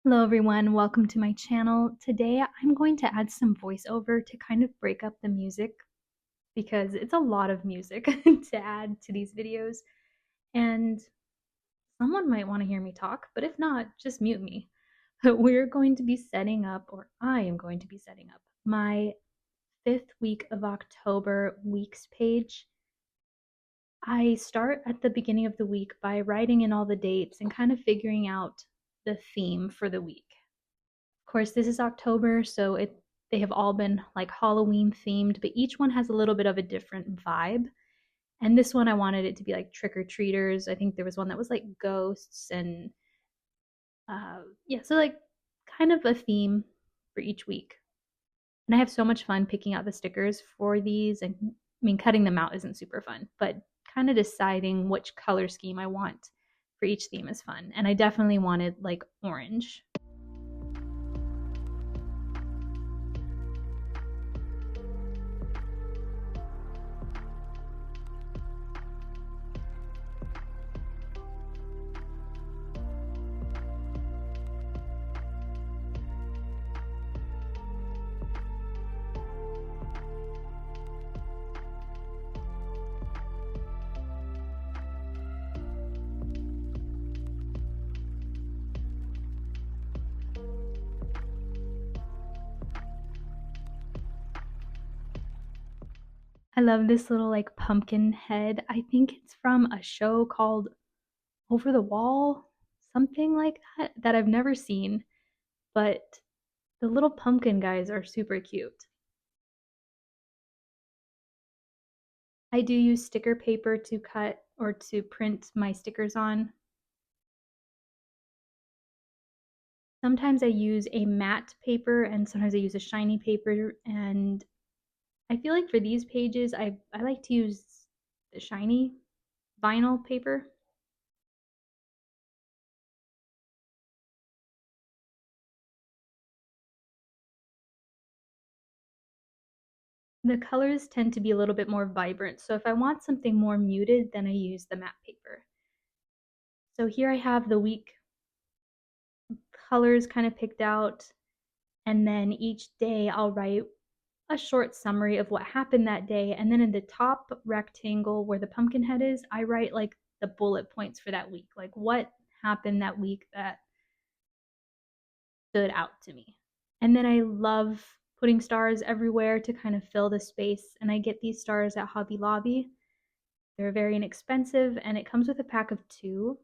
Hello everyone, welcome to my channel. Today I'm going to add some voiceover to kind of break up the music because it's a lot of music to add to these videos and someone might want to hear me talk, but if not, just mute me. We're going to be setting up, or I am going to be setting up, my 5th week of October weeks page. I start at the beginning of the week by writing in all the dates and kind of figuring out the theme for the week. Of course, this is October, so they have all been like Halloween themed, but each one has a little bit of a different vibe. And this one I wanted it to be like trick or treaters. I think there was one that was like ghosts and yeah, so like kind of a theme for each week. And I have so much fun picking out the stickers for these. And I mean, cutting them out isn't super fun, but kind of deciding which color scheme I want for each theme is fun. And I definitely wanted like orange. I love this little like pumpkin head. I think it's from a show called Over the Wall, something like that, that I've never seen, but the little pumpkin guys are super cute. I do use sticker paper to cut or to print my stickers on. Sometimes I use a matte paper and sometimes I use a shiny paper, and I feel like for these pages I like to use the shiny vinyl paper. The colors tend to be a little bit more vibrant, so if I want something more muted, then I use the matte paper. So here I have the week colors kind of picked out, and then each day I'll write a short summary of what happened that day, and then in the top rectangle where the pumpkin head is, I write like the bullet points for that week, like what happened that week that stood out to me. And then I love putting stars everywhere to kind of fill the space, and I get these stars at Hobby Lobby. They're very inexpensive, and it comes with a pack of 2.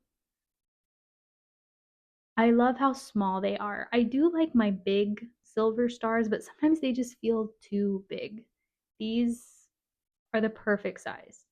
I love how small they are. I do like my big silver stars, but sometimes they just feel too big. These are the perfect size.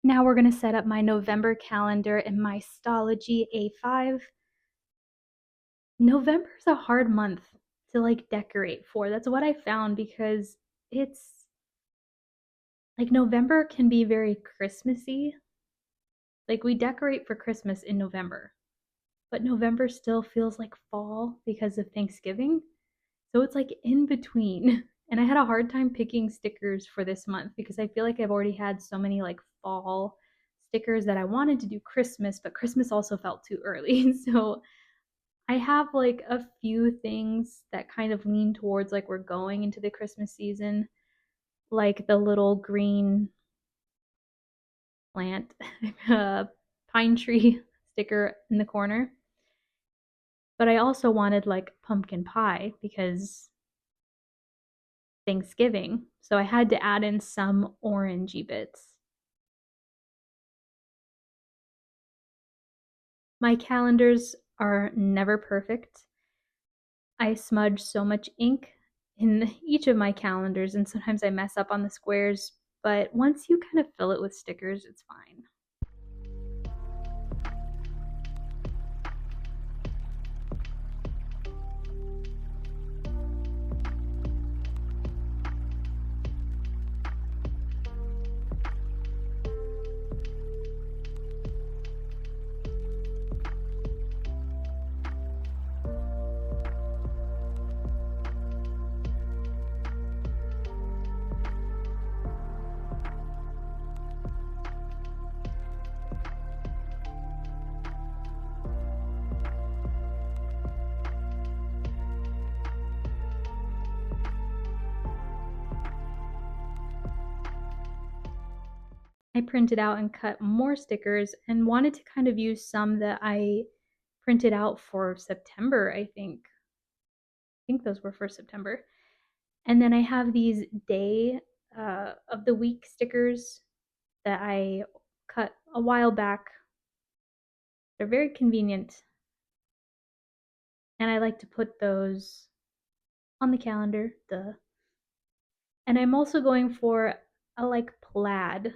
Now we're going to set up my November calendar in my Stology A5. November is a hard month to like decorate for. That's what I found, because it's like November can be very Christmassy. Like we decorate for Christmas in November, but November still feels like fall because of Thanksgiving. So it's like in between. And I had a hard time picking stickers for this month because I feel like I've already had so many like fall stickers that I wanted to do Christmas, but Christmas also felt too early. So I have like a few things that kind of lean towards like we're going into the Christmas season, like the little green plant, pine tree sticker in the corner. But I also wanted like pumpkin pie because Thanksgiving. So I had to add in some orangey bits. My calendars are never perfect. I smudge so much ink in each of my calendars, and sometimes I mess up on the squares, but once you kind of fill it with stickers, it's fine. I printed out and cut more stickers and wanted to kind of use some that I printed out for September, I think. I think those were for September. And then I have these day of the week stickers that I cut a while back. They're very convenient. And I like to put those on the calendar. Duh. And I'm also going for a like plaid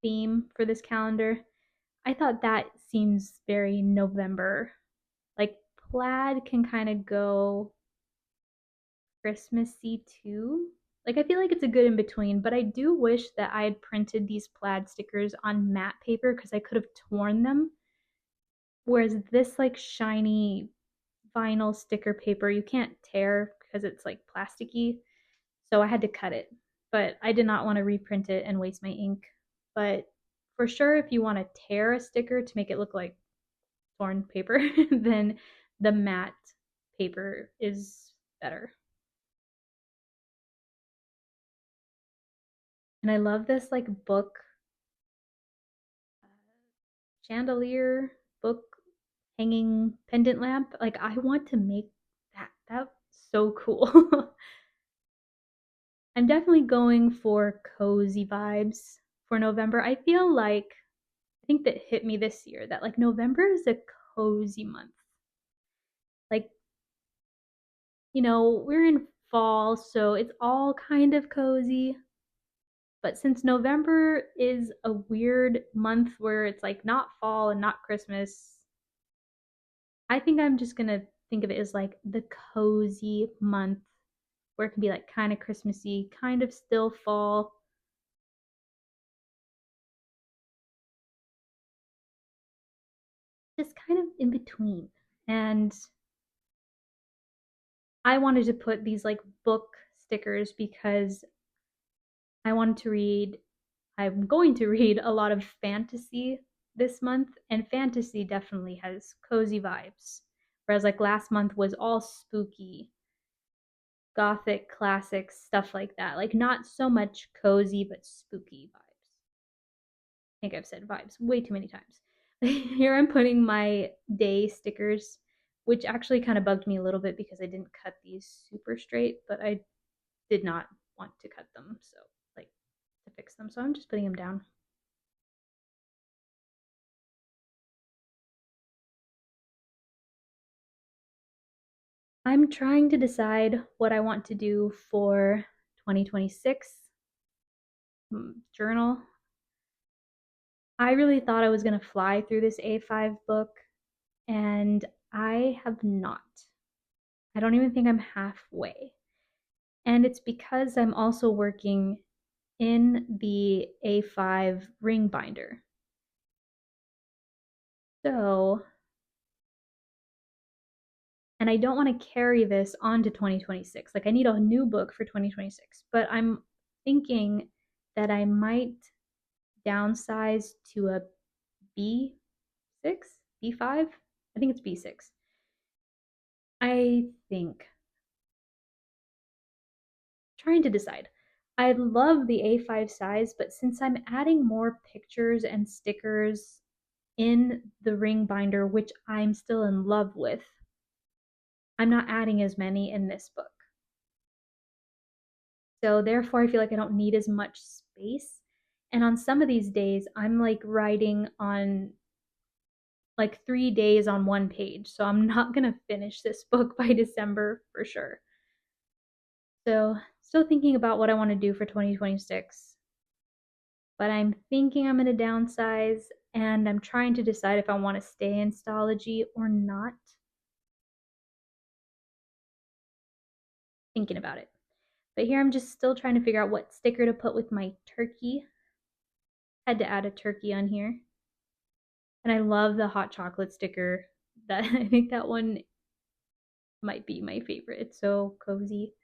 theme for this calendar. I thought that seems very November. Like plaid can kind of go Christmassy too. Like I feel like it's a good in between, but I do wish that I had printed these plaid stickers on matte paper because I could have torn them. Whereas this like shiny vinyl sticker paper you can't tear because it's like plasticky. So I had to cut it. But I did not want to reprint it and waste my ink. But for sure, if you want to tear a sticker to make it look like torn paper, then the matte paper is better. And I love this like book chandelier book hanging pendant lamp. Like I want to make that. That's so cool. I'm definitely going for cozy vibes for November. I feel like I think that hit me this year that like November is a cozy month. Like, we're in fall, so it's all kind of cozy. But since November is a weird month where it's like not fall and not Christmas, I think I'm just gonna think of it as like the cozy month where it can be like kind of Christmassy, kind of still fall, just kind of in between. And I wanted to put these like book stickers because I wanted to read, I'm going to read a lot of fantasy this month, and fantasy definitely has cozy vibes. Whereas like last month was all spooky, gothic classics, stuff like that. Like not so much cozy, but spooky vibes. I think I've said vibes way too many times. Here I'm putting my day stickers, which actually kind of bugged me a little bit because I didn't cut these super straight, but I did not want to cut them, so like to fix them. So I'm just putting them down. I'm trying to decide what I want to do for 2026 journal. I really thought I was going to fly through this A5 book, and I have not. I don't even think I'm halfway. And it's because I'm also working in the A5 ring binder. So, and I don't want to carry this on to 2026. Like, I need a new book for 2026, but I'm thinking that I might downsize to a B6, B5. I think it's B6. I think. Trying to decide. I love the A5 size, but since I'm adding more pictures and stickers in the ring binder, which I'm still in love with, I'm not adding as many in this book. So therefore, I feel like I don't need as much space. And on some of these days, I'm like writing on like 3 days on one page. So I'm not going to finish this book by December for sure. So still thinking about what I want to do for 2026. But I'm thinking I'm going to downsize and I'm trying to decide if I want to stay in Stology or not. Thinking about it. But here I'm just still trying to figure out what sticker to put with my turkey. Had to add a turkey on here. And I love the hot chocolate sticker. That I think that one might be my favorite. It's so cozy.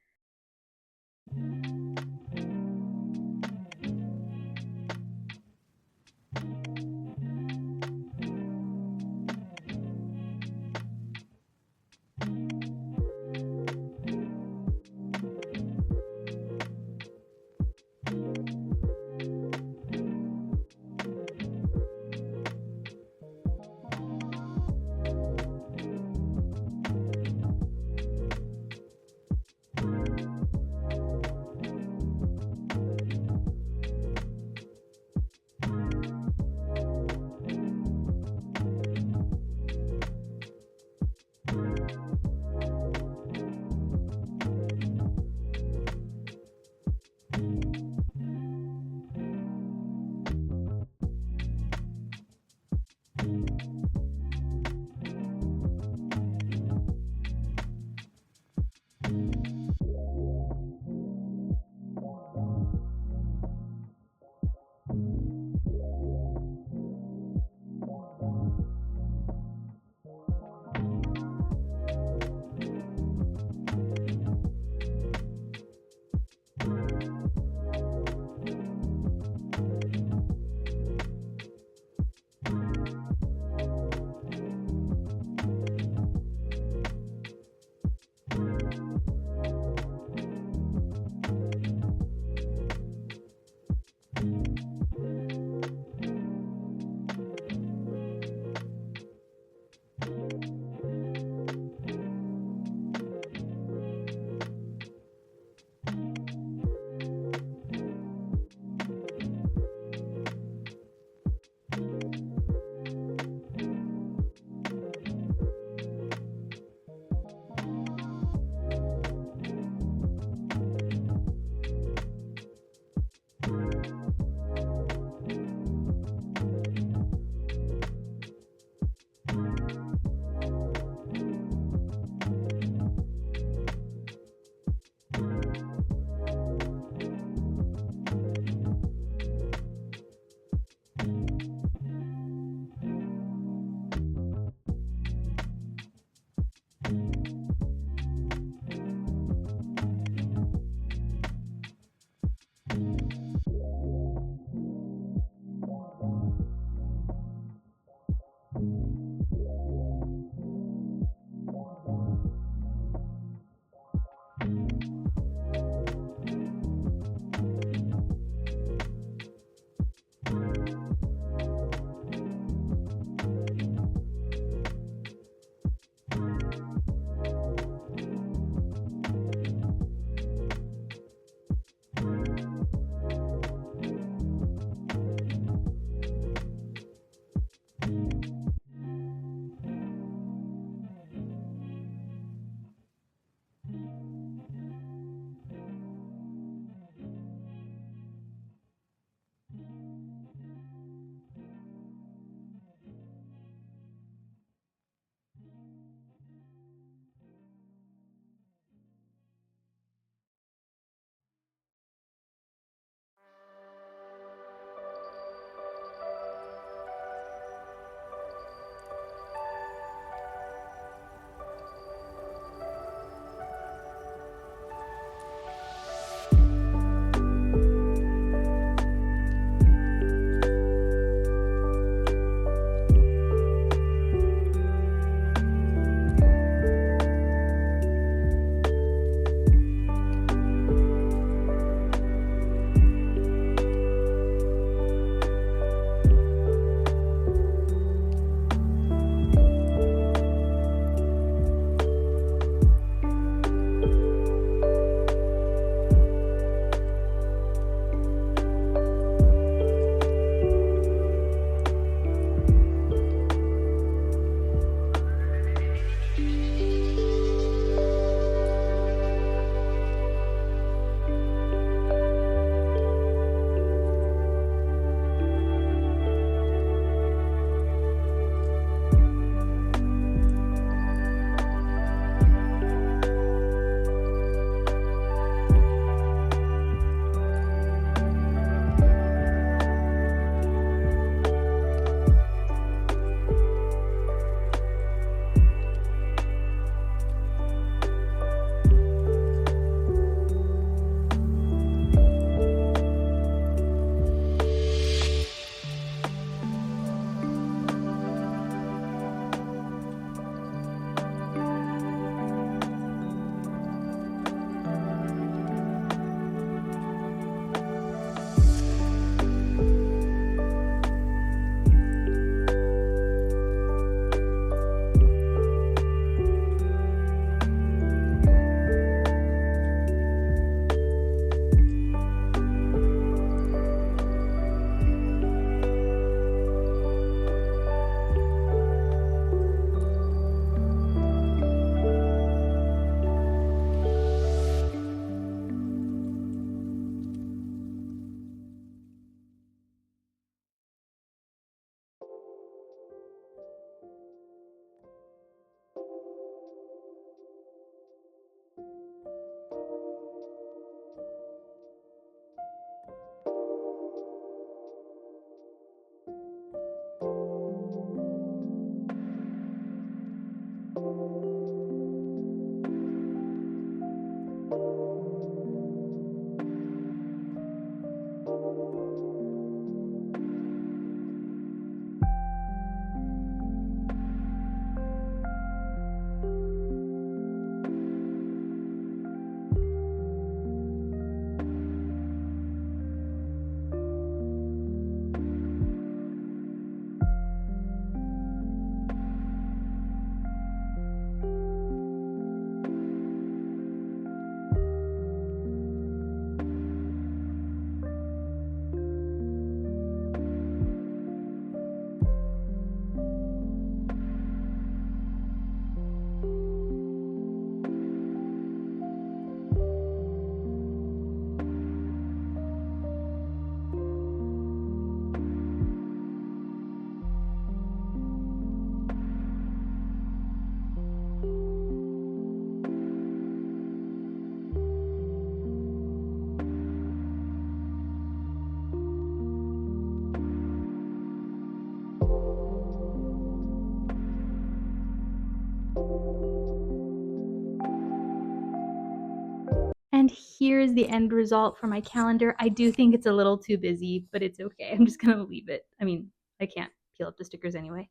And here's the end result for my calendar. I do think it's a little too busy, but it's okay. I'm just gonna leave it. I mean, I can't peel up the stickers anyway.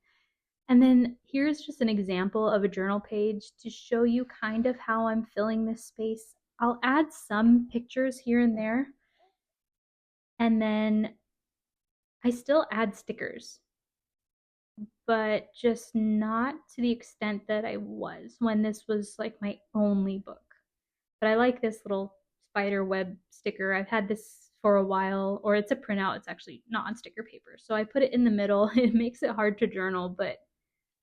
And then here's just an example of a journal page to show you kind of how I'm filling this space. I'll add some pictures here and there, and then I still add stickers, but just not to the extent that I was when this was like my only book. But I like this little spider web sticker. I've had this for a while, or it's a printout. It's actually not on sticker paper. So I put it in the middle. It makes it hard to journal, but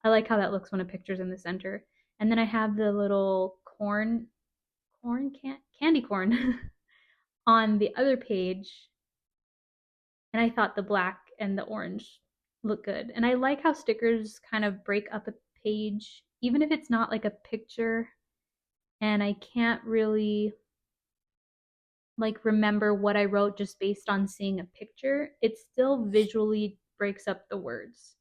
I like how that looks when a picture's in the center. And then I have the little candy corn on the other page. And I thought the black and the orange look good. And I like how stickers kind of break up a page, even if it's not like a picture and I can't really like remember what I wrote just based on seeing a picture, it still visually breaks up the words.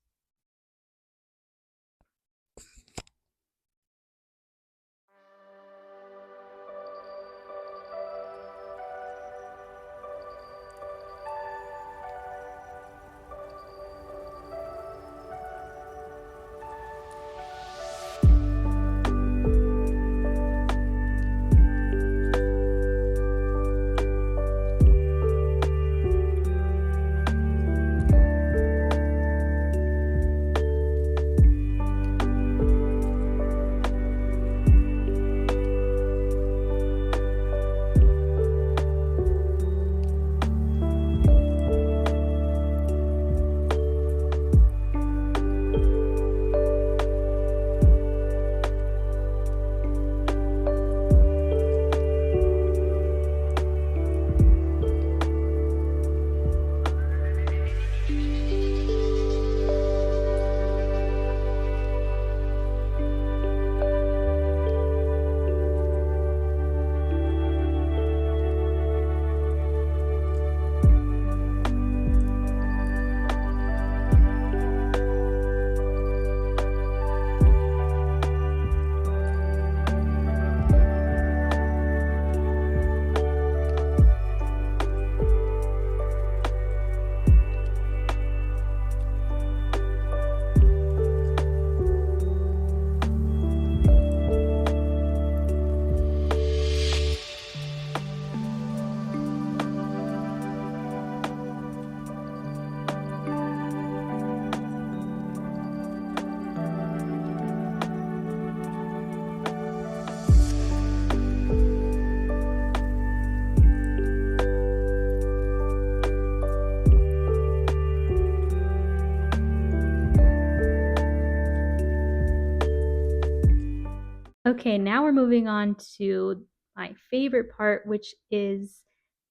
Okay, now we're moving on to my favorite part, which is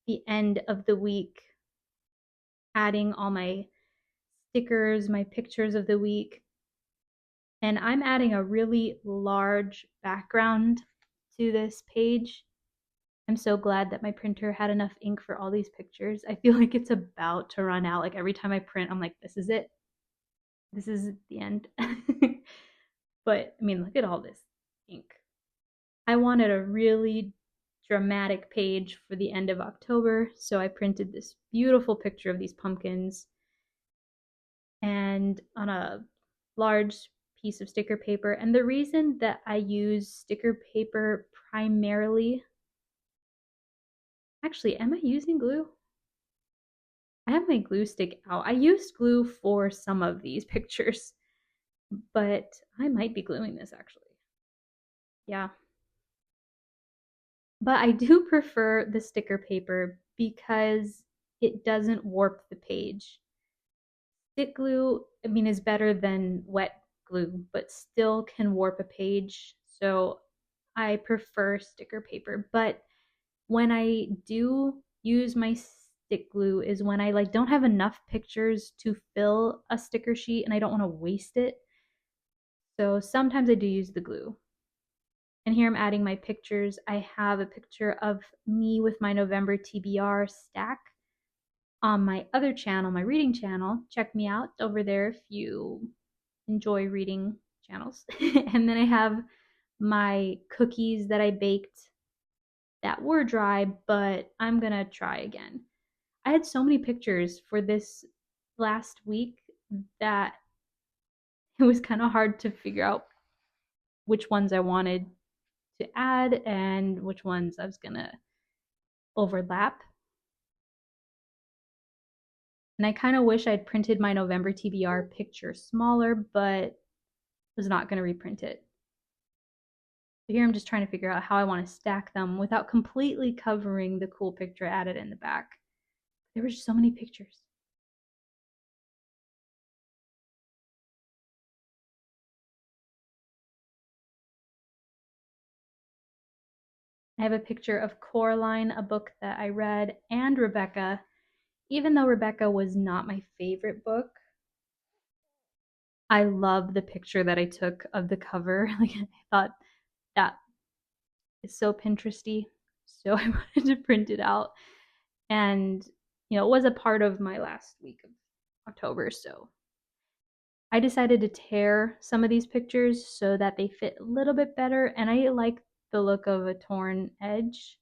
the end of the week, adding all my stickers, my pictures of the week. And I'm adding a really large background to this page. I'm so glad that my printer had enough ink for all these pictures. I feel like it's about to run out. Like every time I print, I'm like, this is it. This is the end. But I mean, look at all this ink. I wanted a really dramatic page for the end of October. So I printed this beautiful picture of these pumpkins and on a large piece of sticker paper. And the reason that I use sticker paper primarily, actually, am I using glue? I have my glue stick out. I used glue for some of these pictures, but I might be gluing this actually. Yeah. But I do prefer the sticker paper because it doesn't warp the page. Stick glue, I mean, is better than wet glue, but still can warp a page. So I prefer sticker paper. But when I do use my stick glue is when I like don't have enough pictures to fill a sticker sheet and I don't want to waste it. So sometimes I do use the glue. And here I'm adding my pictures. I have a picture of me with my November TBR stack on my other channel, my reading channel. Check me out over there if you enjoy reading channels. And then I have my cookies that I baked that were dry, but I'm gonna try again. I had so many pictures for this last week that it was kind of hard to figure out which ones I wanted to add and which ones I was gonna overlap. And I kind of wish I'd printed my November TBR picture smaller, but was not gonna reprint it. So here I'm just trying to figure out how I want to stack them without completely covering the cool picture added in the back. There were just so many pictures. I have a picture of Coraline, a book that I read, and Rebecca. Even though Rebecca was not my favorite book, I love the picture that I took of the cover. Like I thought that is so Pinteresty. So I wanted to print it out. And it was a part of my last week of October, so I decided to tear some of these pictures so that they fit a little bit better, and I like the look of a torn edge.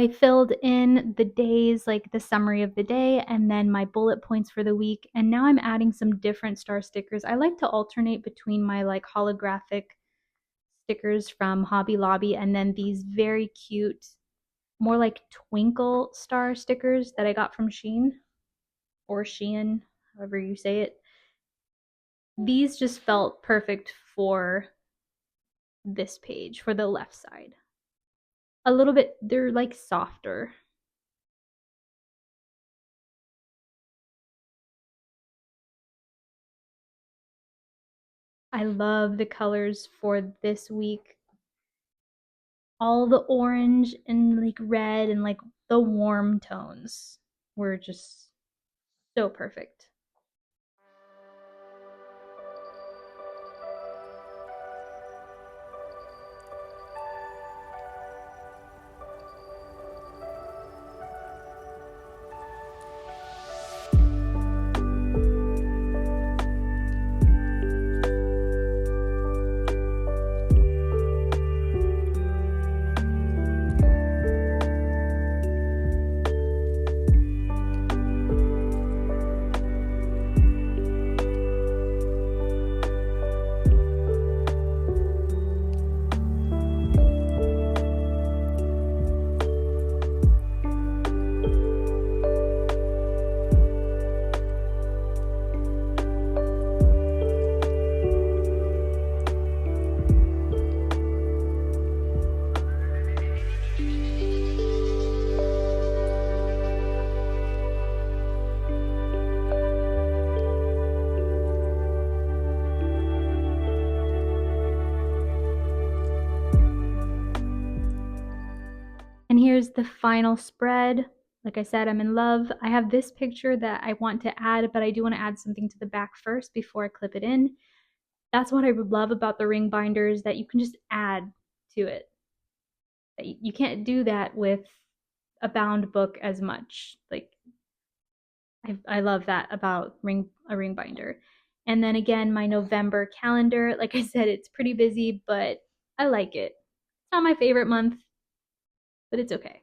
I filled in the days, like the summary of the day, and then my bullet points for the week. And now I'm adding some different star stickers. I like to alternate between my like holographic stickers from Hobby Lobby and then these very cute, more like twinkle star stickers that I got from Shein or Shein, however you say it. These just felt perfect for this page, for the left side. A little bit, they're like softer. I love the colors for this week. All the orange and like red and like the warm tones were just so perfect. And here's the final spread. Like I said, I'm in love. I have this picture that I want to add, but I do want to add something to the back first before I clip it in. That's what I love about the ring binders, that you can just add to it. You can't do that with a bound book as much. Like I love that about a ring binder. And then again, my November calendar. Like I said, it's pretty busy, but I like it. It's not my favorite month, but it's okay.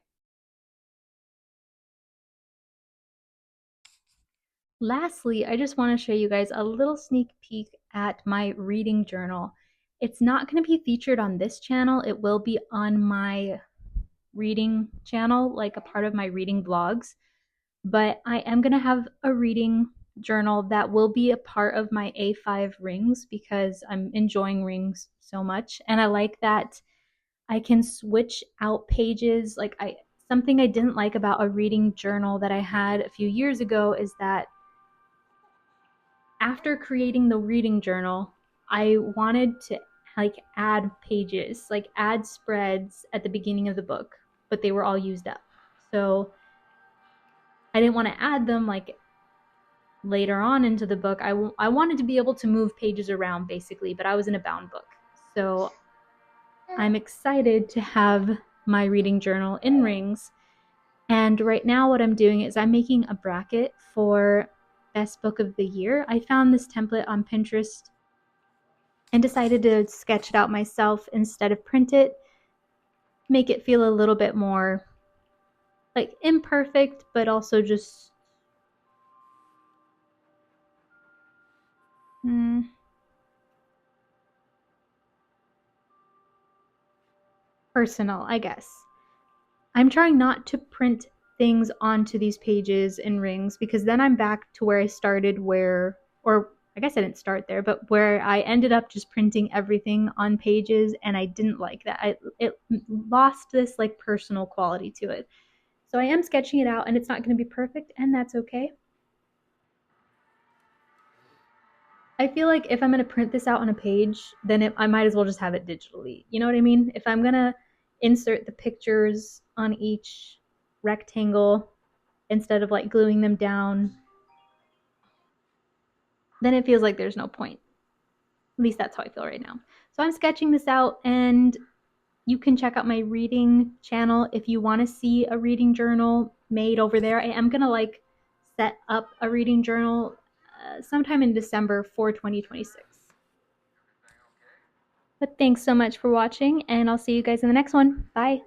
Lastly, I just want to show you guys a little sneak peek at my reading journal. It's not going to be featured on this channel. It will be on my reading channel, like a part of my reading vlogs. But I am going to have a reading journal that will be a part of my A5 rings because I'm enjoying rings so much. And I like that I can switch out pages. Something I didn't like about a reading journal that I had a few years ago is that after creating the reading journal, I wanted to like add pages, like add spreads at the beginning of the book, but they were all used up. So I didn't want to add them like later on into the book. I wanted to be able to move pages around basically, but I was in a bound book. So I'm excited to have my reading journal in rings. And right now what I'm doing is I'm making a bracket for best book of the year. I found this template on Pinterest and decided to sketch it out myself instead of print it. Make it feel a little bit more like imperfect, but also just personal, I guess. I'm trying not to print things onto these pages in rings because then I'm back to where I started, or I guess I didn't start there, but where I ended up just printing everything on pages, and I didn't like that. It lost this like personal quality to it. So I am sketching it out, and it's not going to be perfect, and that's okay. I feel like if I'm going to print this out on a page, then I might as well just have it digitally. You know what I mean? If I'm going to insert the pictures on each rectangle instead of like gluing them down, then it feels like there's no point. At least that's how I feel right now. So I'm sketching this out, and you can check out my reading channel if you want to see a reading journal made over there. I am going to like set up a reading journal sometime in December for 2026. But thanks so much for watching, and I'll see you guys in the next one. Bye.